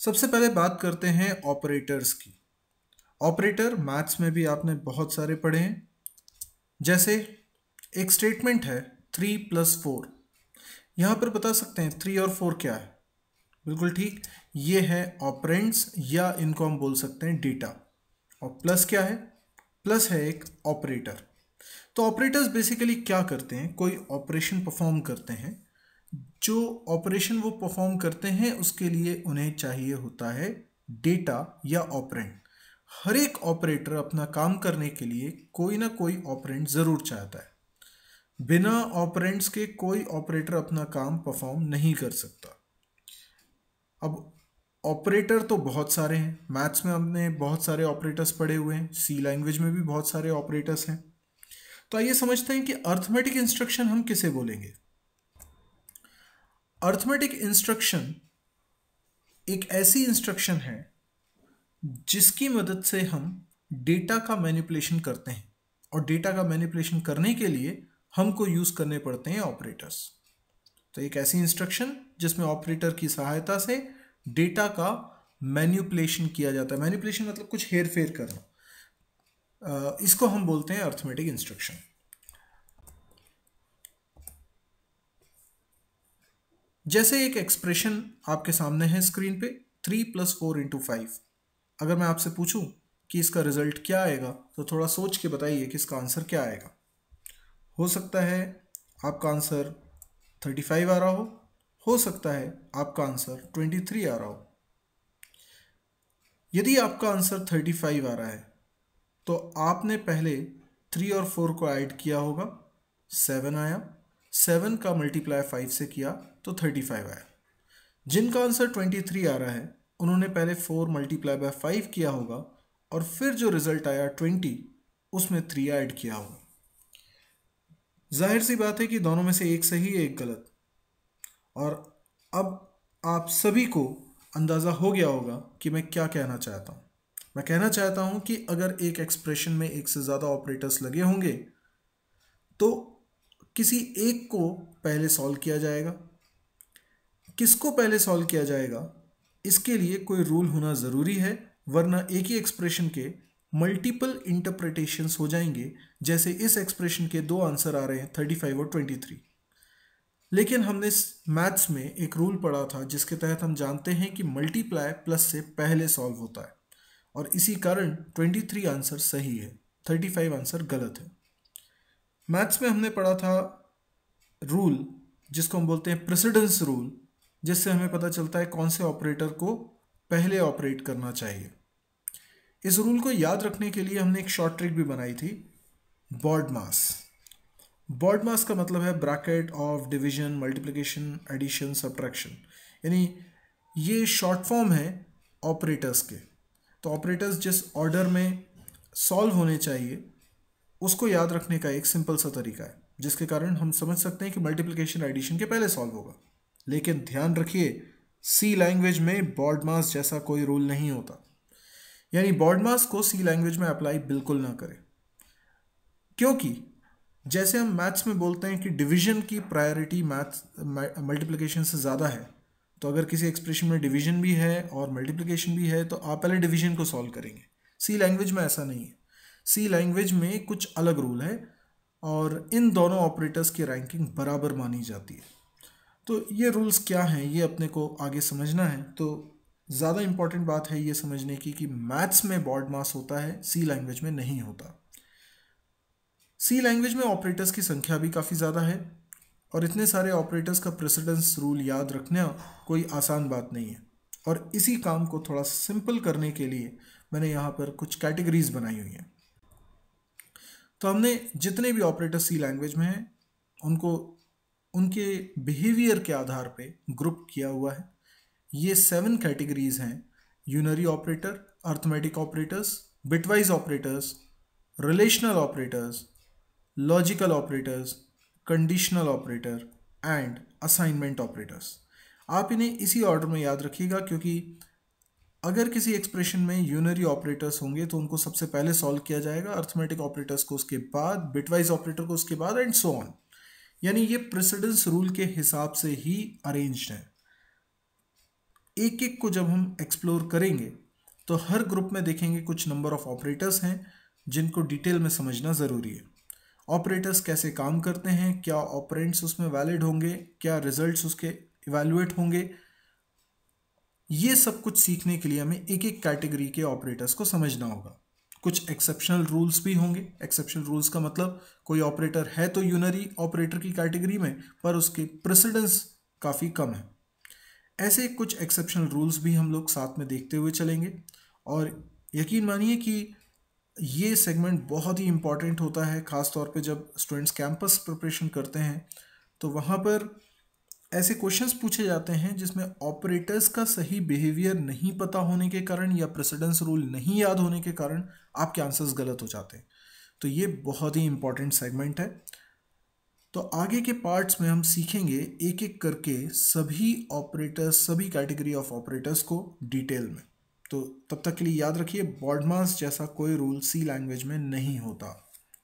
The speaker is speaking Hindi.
सबसे पहले बात करते हैं ऑपरेटर्स की। ऑपरेटर मैथ्स में भी आपने बहुत सारे पढ़े हैं। जैसे एक स्टेटमेंट है 3+4। यहाँ पर बता सकते हैं 3 और 4 क्या है? बिल्कुल ठीक, ये है ऑपरेंड्स या इनको हम बोल सकते हैं डेटा। और प्लस क्या है? प्लस है एक ऑपरेटर। तो ऑपरेटर्स बेसिकली क्या करते हैं? कोई ऑपरेशन परफॉर्म करते हैं। जो ऑपरेशन वो परफॉर्म करते हैं उसके लिए उन्हें चाहिए होता है डेटा या ऑपरेंड। हर एक ऑपरेटर अपना काम करने के लिए कोई ना कोई ऑपरेंड ज़रूर चाहता है। बिना ऑपरेंड्स के कोई ऑपरेटर अपना काम परफॉर्म नहीं कर सकता। अब ऑपरेटर तो बहुत सारे हैं। मैथ्स में हमने बहुत सारे ऑपरेटर्स पढ़े हुए हैं, सी लैंग्वेज में भी बहुत सारे ऑपरेटर्स हैं। तो आइए समझते हैं कि अर्थमेटिक इंस्ट्रक्शन हम किसे बोलेंगे। अर्थमेटिक इंस्ट्रक्शन एक ऐसी इंस्ट्रक्शन है जिसकी मदद से हम डेटा का मैनिपुलेशन करते हैं, और डेटा का मैनिपुलेशन करने के लिए हमको यूज़ करने पड़ते हैं ऑपरेटर्स। तो एक ऐसी इंस्ट्रक्शन जिसमें ऑपरेटर की सहायता से डेटा का मैनिपुलेशन किया जाता है। मैनिपुलेशन मतलब कुछ हेर फेर करना। इसको हम बोलते हैं अर्थमेटिक इंस्ट्रक्शन। जैसे एक एक्सप्रेशन आपके सामने है स्क्रीन पे, 3+4 × 5। अगर मैं आपसे पूछूं कि इसका रिजल्ट क्या आएगा तो थोड़ा सोच के बताइए कि इसका आंसर क्या आएगा। हो सकता है आपका आंसर 35 आ रहा हो सकता है आपका आंसर 23 आ रहा हो। यदि आपका आंसर 35 आ रहा है तो आपने पहले 3 और 4 को ऐड किया होगा, 7 आया। 7 का मल्टीप्लाई 5 से किया तो 35 आया। जिनका आंसर 23 आ रहा है उन्होंने पहले 4 मल्टीप्लाई बाय 5 किया होगा और फिर जो रिजल्ट आया 20 उसमें 3 ऐड किया होगा। जाहिर सी बात है कि दोनों में से एक सही एक गलत। और अब आप सभी को अंदाज़ा हो गया होगा कि मैं क्या कहना चाहता हूँ। मैं कहना चाहता हूँ कि अगर एक एक्सप्रेशन में एक से ज़्यादा ऑपरेटर्स लगे होंगे तो किसी एक को पहले सॉल्व किया जाएगा। किसको पहले सॉल्व किया जाएगा इसके लिए कोई रूल होना ज़रूरी है, वरना एक ही एक्सप्रेशन के मल्टीपल इंटरप्रिटेशंस हो जाएंगे। जैसे इस एक्सप्रेशन के दो आंसर आ रहे हैं 35 और 23। लेकिन हमने मैथ्स में एक रूल पढ़ा था जिसके तहत हम जानते हैं कि मल्टीप्लाई प्लस से पहले सॉल्व होता है, और इसी कारण 23 आंसर सही है, 35 आंसर गलत है। मैथ्स में हमने पढ़ा था रूल जिसको हम बोलते हैं प्रेसिडेंस रूल, जिससे हमें पता चलता है कौन से ऑपरेटर को पहले ऑपरेट करना चाहिए। इस रूल को याद रखने के लिए हमने एक शॉर्ट ट्रिक भी बनाई थी, बॉडमास। बॉडमास का मतलब है bracket of division, multiplication, addition, subtraction. यानी ये शॉर्ट फॉर्म है ऑपरेटर्स के। तो ऑपरेटर्स जिस ऑर्डर में सॉल्व होने चाहिए उसको याद रखने का एक सिंपल सा तरीका है, जिसके कारण हम समझ सकते हैं कि मल्टीप्लिकेशन एडिशन के पहले सॉल्व होगा। लेकिन ध्यान रखिए, सी लैंग्वेज में बॉडमास जैसा कोई रूल नहीं होता। यानी बॉडमास को सी लैंग्वेज में अप्लाई बिल्कुल ना करें, क्योंकि जैसे हम मैथ्स में बोलते हैं कि डिवीजन की प्रायोरिटी मैथ्स मल्टीप्लिकेशन से ज़्यादा है। तो अगर किसी एक्सप्रेशन में डिवीजन भी है और मल्टीप्लिकेशन भी है तो आप पहले डिवीजन को सॉल्व करेंगे। सी लैंग्वेज में ऐसा नहीं है। सी लैंग्वेज में कुछ अलग रूल है और इन दोनों ऑपरेटर्स की रैंकिंग बराबर मानी जाती है। तो ये रूल्स क्या हैं ये अपने को आगे समझना है। तो ज़्यादा इम्पॉर्टेंट बात है ये समझने की कि मैथ्स में बॉडमास होता है, सी लैंग्वेज में नहीं होता। सी लैंग्वेज में ऑपरेटर्स की संख्या भी काफ़ी ज़्यादा है, और इतने सारे ऑपरेटर्स का प्रेसिडेंस रूल याद रखना कोई आसान बात नहीं है। और इसी काम को थोड़ा सिंपल करने के लिए मैंने यहाँ पर कुछ कैटेगरीज बनाई हुई हैं। तो हमने जितने भी ऑपरेटर सी लैंग्वेज में हैं उनको उनके बिहेवियर के आधार पे ग्रुप किया हुआ है। ये 7 कैटेगरीज हैं: unary operator, arithmetic operators, bitwise operators, relational operators, logical operators, conditional operator and assignment operators. आप इन्हें इसी ऑर्डर में याद रखिएगा, क्योंकि अगर किसी एक्सप्रेशन में यूनरी ऑपरेटर्स होंगे तो उनको सबसे पहले सॉल्व किया जाएगा, अर्थमेटिक ऑपरेटर्स को उसके बाद, बिटवाइज ऑपरेटर को उसके बाद, एंड सो ऑन। यानी ये प्रेसिडेंस रूल के हिसाब से ही अरेंज्ड है। एक एक को जब हम एक्सप्लोर करेंगे तो हर ग्रुप में देखेंगे कुछ नंबर ऑफ ऑपरेटर्स हैं जिनको डिटेल में समझना ज़रूरी है। ऑपरेटर्स कैसे काम करते हैं, क्या ऑपरेंड्स उसमें वैलिड होंगे, क्या रिजल्ट्स उसके इवैल्यूएट होंगे, ये सब कुछ सीखने के लिए हमें एक एक कैटेगरी के ऑपरेटर्स को समझना होगा। कुछ एक्सेप्शनल रूल्स भी होंगे। एक्सेप्शनल रूल्स का मतलब कोई ऑपरेटर है तो यूनरी ऑपरेटर की कैटेगरी में, पर उसके प्रेसिडेंस काफ़ी कम है। ऐसे कुछ एक्सेप्शनल रूल्स भी हम लोग साथ में देखते हुए चलेंगे। और यकीन मानिए कि ये सेगमेंट बहुत ही इम्पॉर्टेंट होता है, ख़ास तौर पे जब स्टूडेंट्स कैंपस प्रिपरेशन करते हैं तो वहाँ पर ऐसे क्वेश्चंस पूछे जाते हैं जिसमें ऑपरेटर्स का सही बिहेवियर नहीं पता होने के कारण या प्रेसिडेंस रूल नहीं याद होने के कारण आपके आंसर्स गलत हो जाते हैं। तो ये बहुत ही इम्पॉर्टेंट सेगमेंट है। तो आगे के पार्ट्स में हम सीखेंगे एक एक करके सभी ऑपरेटर्स, सभी कैटेगरी ऑफ ऑपरेटर्स को डिटेल में। तो तब तक के लिए याद रखिए, बॉडमास जैसा कोई रूल सी लैंग्वेज में नहीं होता।